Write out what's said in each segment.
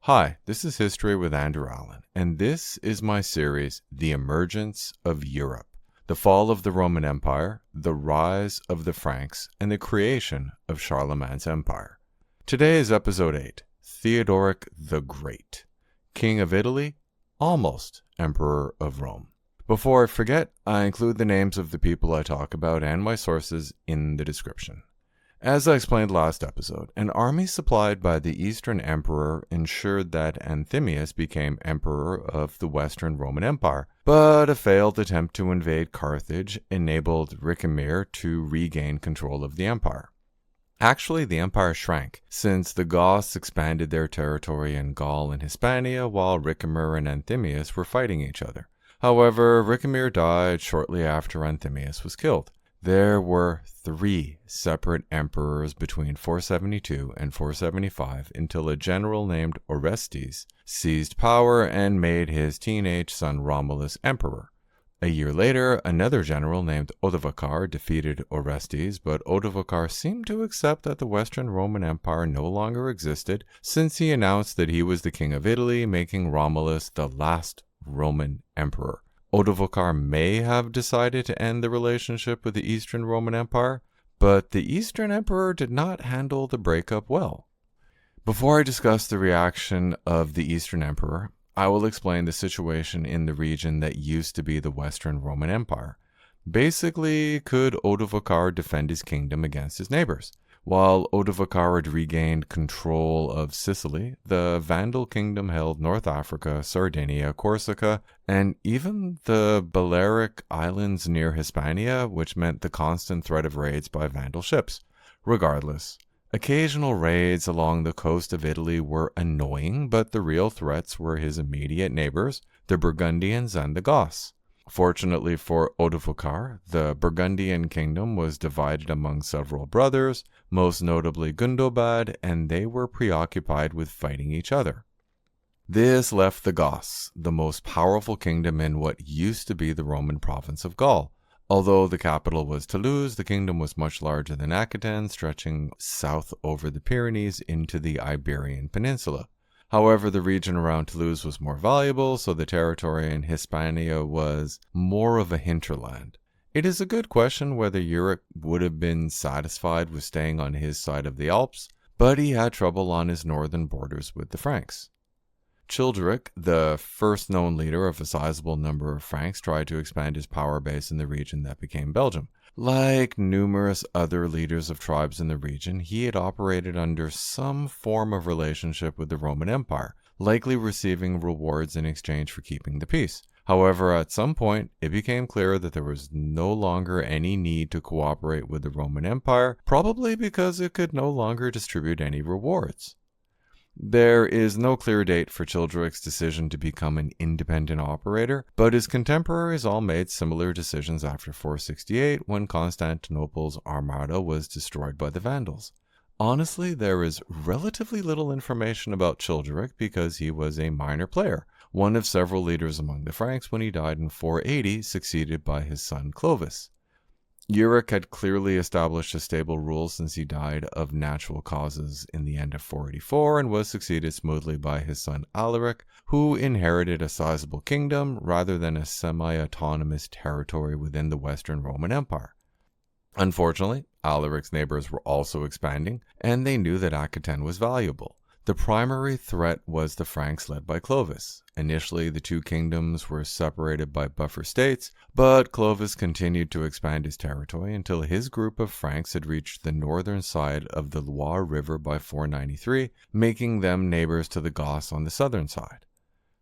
Hi, this is History with Andrew Allen, and this is my series, The Emergence of Europe, the Fall of the Roman Empire, the Rise of the Franks, and the Creation of Charlemagne's Empire. Today is Episode 8, Theodoric the Great, King of Italy, almost Emperor of Rome. Before I forget, I include the names of the people I talk about and my sources in the description. As I explained last episode, an army supplied by the Eastern Emperor ensured that Anthemius became Emperor of the Western Roman Empire, but a failed attempt to invade Carthage enabled Ricimer to regain control of the empire. Actually, the empire shrank, since the Goths expanded their territory in Gaul and Hispania while Ricimer and Anthemius were fighting each other. However, Ricimer died shortly after Anthemius was killed. There were 3 separate emperors between 472 and 475 until a general named Orestes seized power and made his teenage son Romulus emperor. A year later, another general named Odovacar defeated Orestes, but Odovacar seemed to accept that the Western Roman Empire no longer existed, since he announced that he was the king of Italy, making Romulus the last Roman emperor. Odovacar may have decided to end the relationship with the Eastern Roman Empire, but the Eastern Emperor did not handle the breakup well. Before I discuss the reaction of the Eastern Emperor, I will explain the situation in the region that used to be the Western Roman Empire. Basically, could Odovacar defend his kingdom against his neighbors? While Odovacar had regained control of Sicily, the Vandal kingdom held North Africa, Sardinia, Corsica, and even the Balearic Islands near Hispania, which meant the constant threat of raids by Vandal ships. Regardless, occasional raids along the coast of Italy were annoying, but the real threats were his immediate neighbors, the Burgundians and the Goths. Fortunately for Odovacar, the Burgundian kingdom was divided among several brothers, most notably Gundobad, and they were preoccupied with fighting each other. This left the Goths, the most powerful kingdom in what used to be the Roman province of Gaul. Although the capital was Toulouse, the kingdom was much larger than Aquitaine, stretching south over the Pyrenees into the Iberian Peninsula. However, the region around Toulouse was more valuable, so the territory in Hispania was more of a hinterland. It is a good question whether Euric would have been satisfied with staying on his side of the Alps, but he had trouble on his northern borders with the Franks. Childeric, the first known leader of a sizable number of Franks, tried to expand his power base in the region that became Belgium. Like numerous other leaders of tribes in the region, he had operated under some form of relationship with the Roman Empire, likely receiving rewards in exchange for keeping the peace. However, at some point, it became clear that there was no longer any need to cooperate with the Roman Empire, probably because it could no longer distribute any rewards. There is no clear date for Childeric's decision to become an independent operator, but his contemporaries all made similar decisions after 468, when Constantinople's armada was destroyed by the Vandals. Honestly, there is relatively little information about Childeric because he was a minor player, one of several leaders among the Franks when he died in 480, succeeded by his son Clovis. Euric had clearly established a stable rule since he died of natural causes in the end of 484 and was succeeded smoothly by his son Alaric, who inherited a sizable kingdom rather than a semi-autonomous territory within the Western Roman Empire. Unfortunately, Alaric's neighbors were also expanding, and they knew that Aquitaine was valuable. The primary threat was the Franks led by Clovis. Initially, the two kingdoms were separated by buffer states, but Clovis continued to expand his territory until his group of Franks had reached the northern side of the Loire River by 493, making them neighbors to the Goths on the southern side.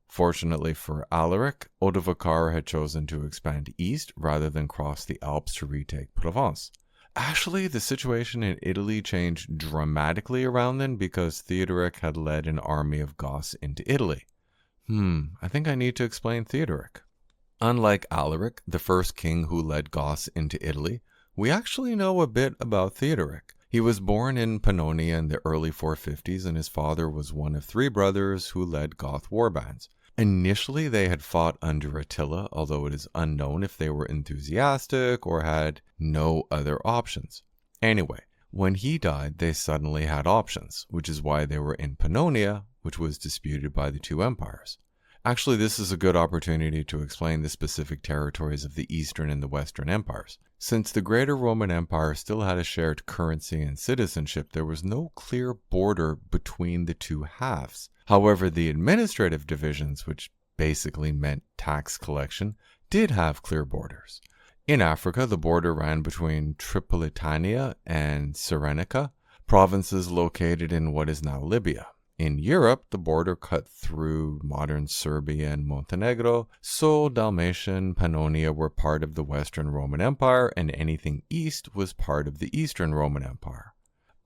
Fortunately for Alaric, Odovacar had chosen to expand east rather than cross the Alps to retake Provence. Actually, the situation in Italy changed dramatically around then because Theodoric had led an army of Goths into Italy. I think I need to explain Theodoric. Unlike Alaric, the first king who led Goths into Italy, we actually know a bit about Theodoric. He was born in Pannonia in the early 450s, and his father was one of 3 brothers who led Goth warbands. Initially, they had fought under Attila, although it is unknown if they were enthusiastic or had no other options. Anyway, when he died, they suddenly had options, which is why they were in Pannonia, which was disputed by the two empires. Actually, this is a good opportunity to explain the specific territories of the Eastern and the Western empires. Since the Greater Roman Empire still had a shared currency and citizenship, there was no clear border between the two halves. However, the administrative divisions, which basically meant tax collection, did have clear borders. In Africa, the border ran between Tripolitania and Cyrenaica, provinces located in what is now Libya. In Europe, the border cut through modern Serbia and Montenegro, so Dalmatia and Pannonia were part of the Western Roman Empire, and anything east was part of the Eastern Roman Empire.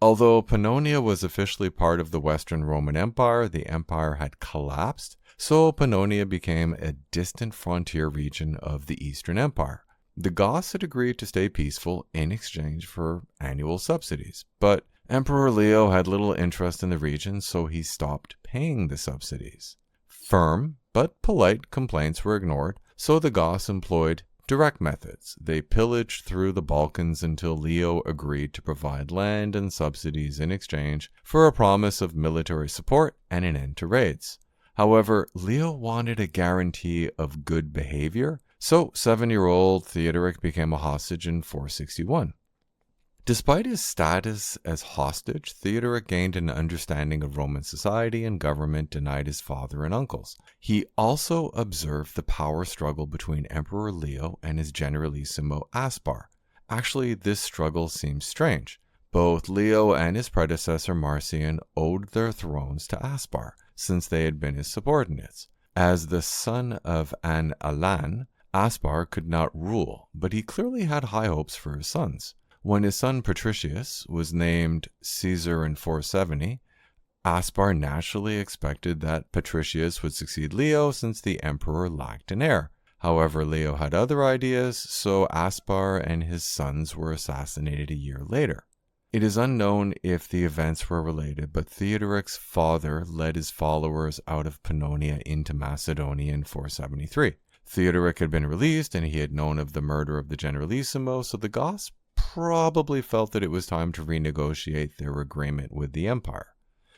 Although Pannonia was officially part of the Western Roman Empire, the empire had collapsed, so Pannonia became a distant frontier region of the Eastern Empire. The Goths had agreed to stay peaceful in exchange for annual subsidies, but Emperor Leo had little interest in the region, so he stopped paying the subsidies. Firm but polite complaints were ignored, so the Goths employed direct methods. They pillaged through the Balkans until Leo agreed to provide land and subsidies in exchange for a promise of military support and an end to raids. However, Leo wanted a guarantee of good behavior, so 7-year-old Theodoric became a hostage in 461. Despite his status as hostage, Theodoric gained an understanding of Roman society and government denied his father and uncles. He also observed the power struggle between Emperor Leo and his generalissimo Aspar. Actually, this struggle seems strange. Both Leo and his predecessor Marcian owed their thrones to Aspar, since they had been his subordinates. As the son of an Alan, Aspar could not rule, but he clearly had high hopes for his sons. When his son Patricius was named Caesar in 470, Aspar naturally expected that Patricius would succeed Leo since the emperor lacked an heir. However, Leo had other ideas, so Aspar and his sons were assassinated a year later. It is unknown if the events were related, but Theodoric's father led his followers out of Pannonia into Macedonia in 473. Theodoric had been released and he had known of the murder of the generalissimo, so the Goths probably felt that it was time to renegotiate their agreement with the empire.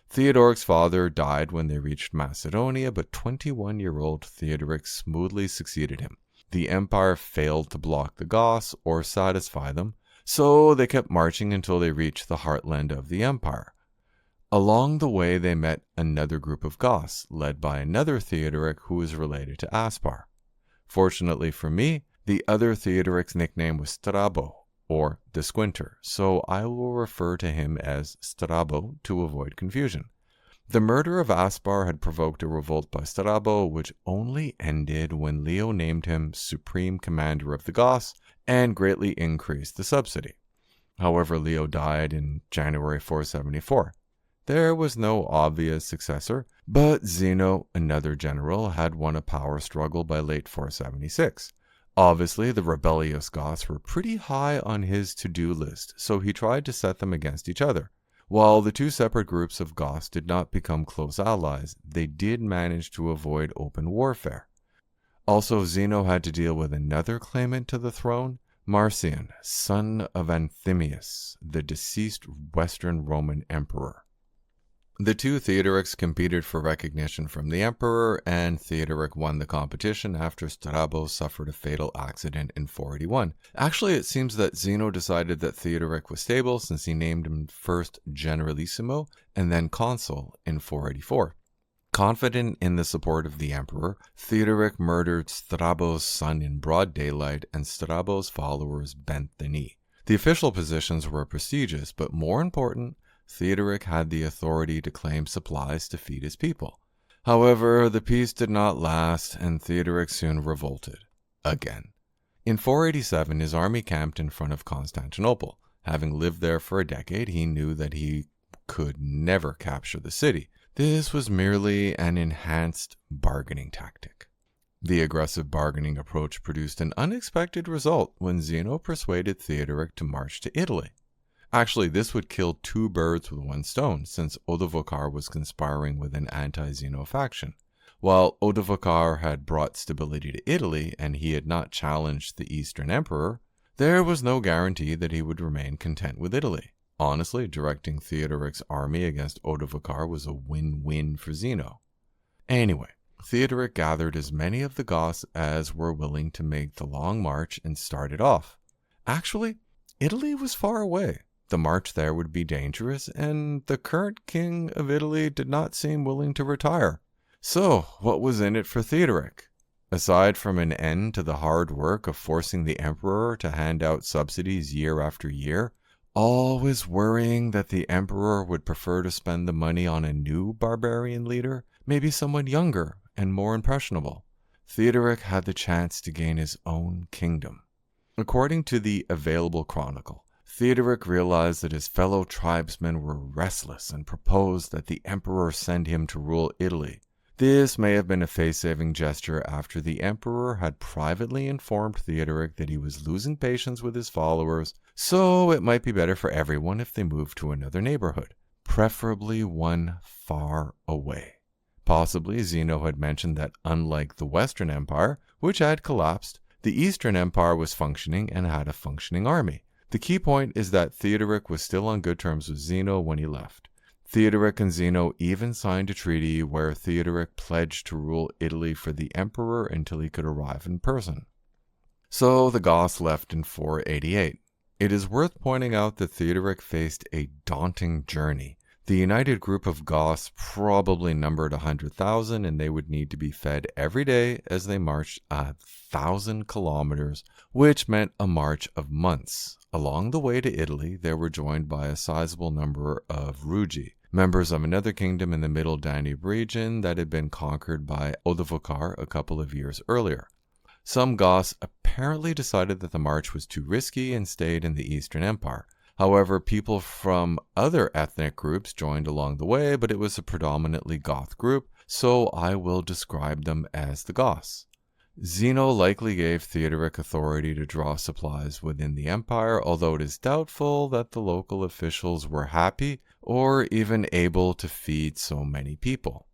Theodoric's father died when they reached Macedonia, but 21-year-old Theodoric smoothly succeeded him. The empire failed to block the Goths or satisfy them, so they kept marching until they reached the heartland of the empire. Along the way, they met another group of Goths, led by another Theodoric who was related to Aspar. Fortunately for me, the other Theodoric's nickname was Strabo, or the Squinter, so I will refer to him as Strabo to avoid confusion. The murder of Aspar had provoked a revolt by Strabo, which only ended when Leo named him supreme commander of the Goths and greatly increased the subsidy. However, Leo died in January 474. There was no obvious successor, but Zeno, another general, had won a power struggle by late 476. Obviously, the rebellious Goths were pretty high on his to-do list, so he tried to set them against each other. While the two separate groups of Goths did not become close allies, they did manage to avoid open warfare. Also, Zeno had to deal with another claimant to the throne, Marcian, son of Anthemius, the deceased Western Roman emperor. The two Theodorics competed for recognition from the emperor, and Theodoric won the competition after Strabo suffered a fatal accident in 481. Actually, it seems that Zeno decided that Theodoric was stable since he named him first generalissimo and then consul in 484. Confident in the support of the emperor, Theodoric murdered Strabo's son in broad daylight, and Strabo's followers bent the knee. The official positions were prestigious, but more important, Theodoric had the authority to claim supplies to feed his people. However, the peace did not last, and Theodoric soon revolted. Again. In 487, his army camped in front of Constantinople. Having lived there for a decade, he knew that he could never capture the city. This was merely an enhanced bargaining tactic. The aggressive bargaining approach produced an unexpected result when Zeno persuaded Theodoric to march to Italy. Actually, this would kill two birds with one stone, since Odovacar was conspiring with an anti-Zeno faction. While Odovacar had brought stability to Italy and he had not challenged the Eastern Emperor, there was no guarantee that he would remain content with Italy. Honestly, directing Theodoric's army against Odovacar was a win-win for Zeno. Anyway, Theodoric gathered as many of the Goths as were willing to make the long march and started off. Actually, Italy was far away. The march there would be dangerous, and the current king of Italy did not seem willing to retire. So, what was in it for Theodoric? Aside from an end to the hard work of forcing the emperor to hand out subsidies year after year, always worrying that the emperor would prefer to spend the money on a new barbarian leader, maybe someone younger and more impressionable, Theodoric had the chance to gain his own kingdom. According to the available chronicle, Theodoric realized that his fellow tribesmen were restless and proposed that the emperor send him to rule Italy. This may have been a face-saving gesture after the emperor had privately informed Theodoric that he was losing patience with his followers, so it might be better for everyone if they moved to another neighborhood, preferably one far away. Possibly Zeno had mentioned that unlike the Western Empire, which had collapsed, the Eastern Empire was functioning and had a functioning army. The key point is that Theodoric was still on good terms with Zeno when he left. Theodoric and Zeno even signed a treaty where Theodoric pledged to rule Italy for the emperor until he could arrive in person. So the Goths left in 488. It is worth pointing out that Theodoric faced a daunting journey. The united group of Goths probably numbered 100,000, and they would need to be fed every day as they marched 1,000 kilometers, which meant a march of months. Along the way to Italy, they were joined by a sizable number of Rugi, members of another kingdom in the Middle Danube region that had been conquered by Odovacar a couple of years earlier. Some Goths apparently decided that the march was too risky and stayed in the Eastern Empire. However, people from other ethnic groups joined along the way, but it was a predominantly Goth group, so I will describe them as the Goths. Zeno likely gave Theodoric authority to draw supplies within the empire, although it is doubtful that the local officials were happy or even able to feed so many people.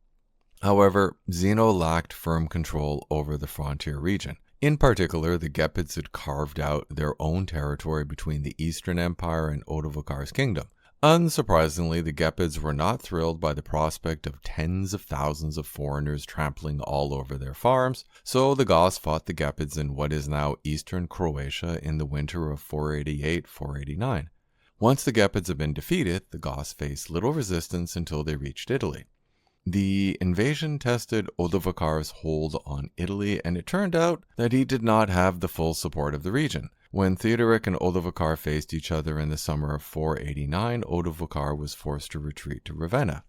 However, Zeno lacked firm control over the frontier region. In particular, the Gepids had carved out their own territory between the Eastern Empire and Odovacar's kingdom. Unsurprisingly, the Gepids were not thrilled by the prospect of tens of thousands of foreigners trampling all over their farms, so the Goths fought the Gepids in what is now eastern Croatia in the winter of 488-489. Once the Gepids had been defeated, the Goths faced little resistance until they reached Italy. The invasion tested Odovacar's hold on Italy, and it turned out that he did not have the full support of the region. When Theodoric and Odovacar faced each other in the summer of 489, Odovacar was forced to retreat to Ravenna.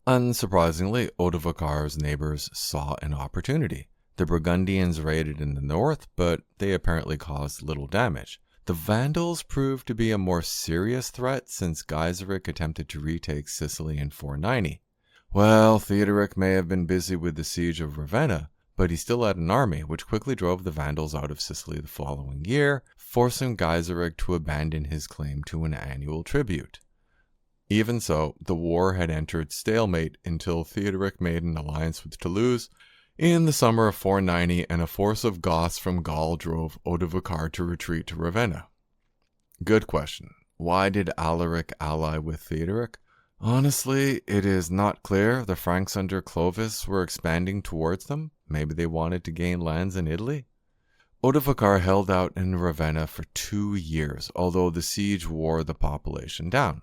Unsurprisingly, Odovacar's neighbors saw an opportunity. The Burgundians raided in the north, but they apparently caused little damage. The Vandals proved to be a more serious threat since Gaiseric attempted to retake Sicily in 490. Well, Theodoric may have been busy with the siege of Ravenna, but he still had an army, which quickly drove the Vandals out of Sicily the following year, forcing Gaiseric to abandon his claim to an annual tribute. Even so, the war had entered stalemate until Theodoric made an alliance with Toulouse in the summer of 490, and a force of Goths from Gaul drove Odovacar to retreat to Ravenna. Good question. Why did Alaric ally with Theodoric? Honestly, it is not clear. The Franks under Clovis were expanding towards them. Maybe they wanted to gain lands in Italy. Odovacar held out in Ravenna for 2 years, although the siege wore the population down.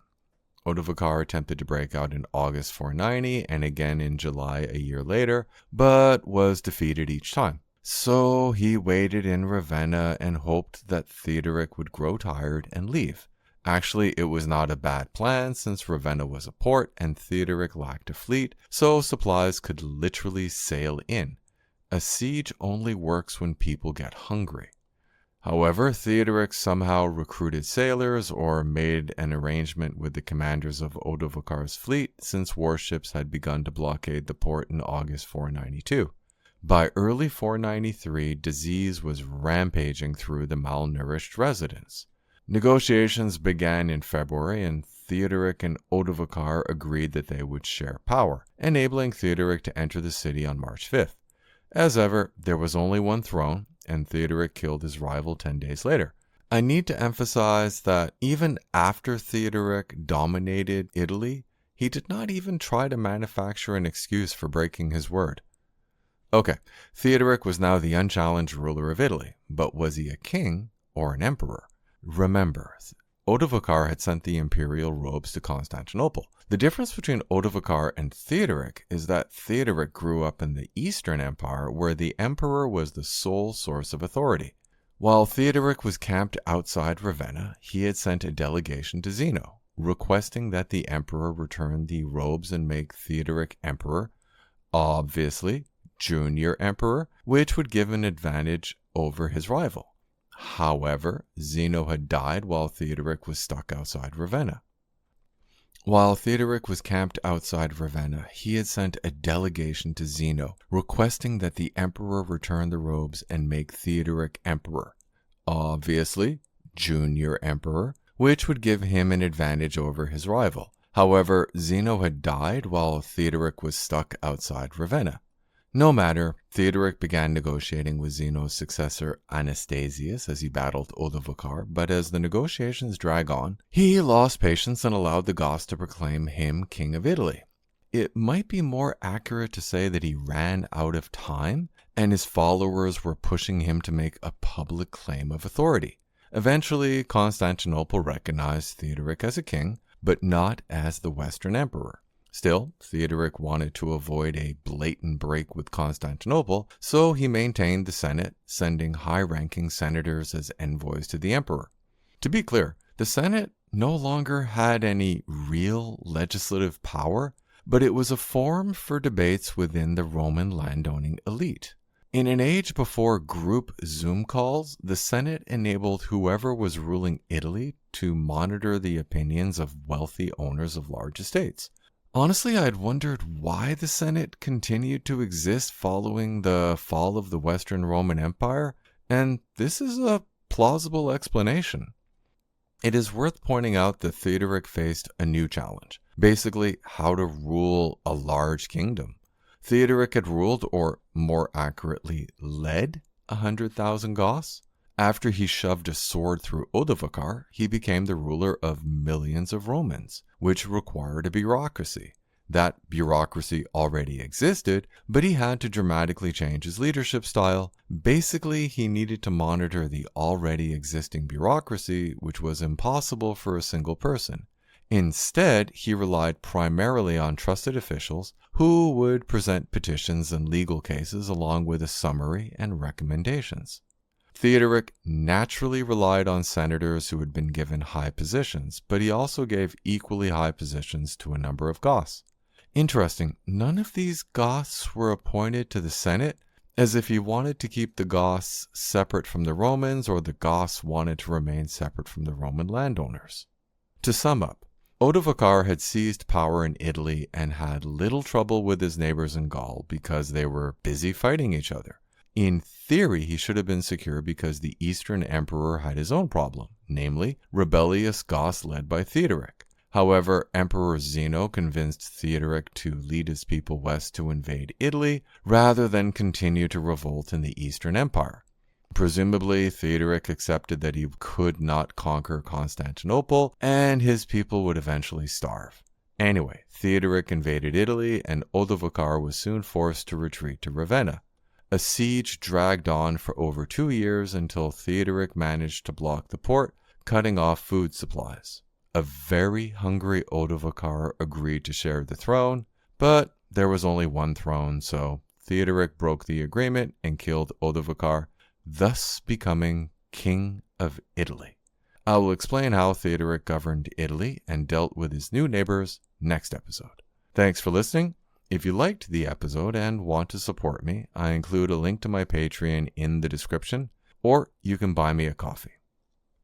Odovacar attempted to break out in August 490 and again in July a year later, but was defeated each time. So he waited in Ravenna and hoped that Theodoric would grow tired and leave. Actually, it was not a bad plan since Ravenna was a port and Theodoric lacked a fleet, so supplies could literally sail in. A siege only works when people get hungry. However, Theodoric somehow recruited sailors or made an arrangement with the commanders of Odovacar's fleet since warships had begun to blockade the port in August 492. By early 493, disease was rampaging through the malnourished residents. Negotiations began in February, and Theodoric and Odovacar agreed that they would share power, enabling Theodoric to enter the city on March 5th. As ever, there was only one throne, and Theodoric killed his rival 10 days later. I need to emphasize that even after Theodoric dominated Italy, he did not even try to manufacture an excuse for breaking his word. Okay, Theodoric was now the unchallenged ruler of Italy, but was he a king or an emperor? Remember, Odovacar had sent the imperial robes to Constantinople. The difference between Odovacar and Theodoric is that Theodoric grew up in the Eastern Empire where the emperor was the sole source of authority. While Theodoric was camped outside Ravenna, he had sent a delegation to Zeno, requesting that the emperor return the robes and make Theodoric emperor, obviously junior emperor, which would give an advantage over his rival. However, Zeno had died while Theodoric was stuck outside Ravenna. While Theodoric was camped outside Ravenna, he had sent a delegation to Zeno, requesting that the emperor return the robes and make Theodoric emperor, obviously junior emperor, which would give him an advantage over his rival. However, Zeno had died while Theodoric was stuck outside Ravenna. No matter, Theodoric began negotiating with Zeno's successor Anastasius as he battled Odovacar, but as the negotiations drag on, he lost patience and allowed the Goths to proclaim him king of Italy. It might be more accurate to say that he ran out of time, and his followers were pushing him to make a public claim of authority. Eventually, Constantinople recognized Theodoric as a king, but not as the Western emperor. Still, Theodoric wanted to avoid a blatant break with Constantinople, so he maintained the Senate, sending high-ranking senators as envoys to the emperor. To be clear, the Senate no longer had any real legislative power, but it was a forum for debates within the Roman landowning elite. In an age before group Zoom calls, the Senate enabled whoever was ruling Italy to monitor the opinions of wealthy owners of large estates. Honestly, I had wondered why the Senate continued to exist following the fall of the Western Roman Empire, and this is a plausible explanation. It is worth pointing out that Theodoric faced a new challenge, basically how to rule a large kingdom. Theodoric had ruled, or more accurately, led 100,000 Goths. After he shoved a sword through Odovacar, he became the ruler of millions of Romans, which required a bureaucracy. That bureaucracy already existed, but he had to dramatically change his leadership style. Basically, he needed to monitor the already existing bureaucracy, which was impossible for a single person. Instead, he relied primarily on trusted officials who would present petitions and legal cases along with a summary and recommendations. Theodoric naturally relied on senators who had been given high positions, but he also gave equally high positions to a number of Goths. Interesting, none of these Goths were appointed to the Senate, as if he wanted to keep the Goths separate from the Romans or the Goths wanted to remain separate from the Roman landowners. To sum up, Odovacar had seized power in Italy and had little trouble with his neighbors in Gaul because they were busy fighting each other. In theory, he should have been secure because the Eastern Emperor had his own problem, namely, rebellious Goths led by Theodoric. However, Emperor Zeno convinced Theodoric to lead his people west to invade Italy, rather than continue to revolt in the Eastern Empire. Presumably, Theodoric accepted that he could not conquer Constantinople, and his people would eventually starve. Anyway, Theodoric invaded Italy, and Odovacar was soon forced to retreat to Ravenna. A siege dragged on for over 2 years until Theodoric managed to block the port, cutting off food supplies. A very hungry Odovacar agreed to share the throne, but there was only one throne, so Theodoric broke the agreement and killed Odovacar, thus becoming King of Italy. I will explain how Theodoric governed Italy and dealt with his new neighbors next episode. Thanks for listening. If you liked the episode and want to support me, I include a link to my Patreon in the description, or you can buy me a coffee.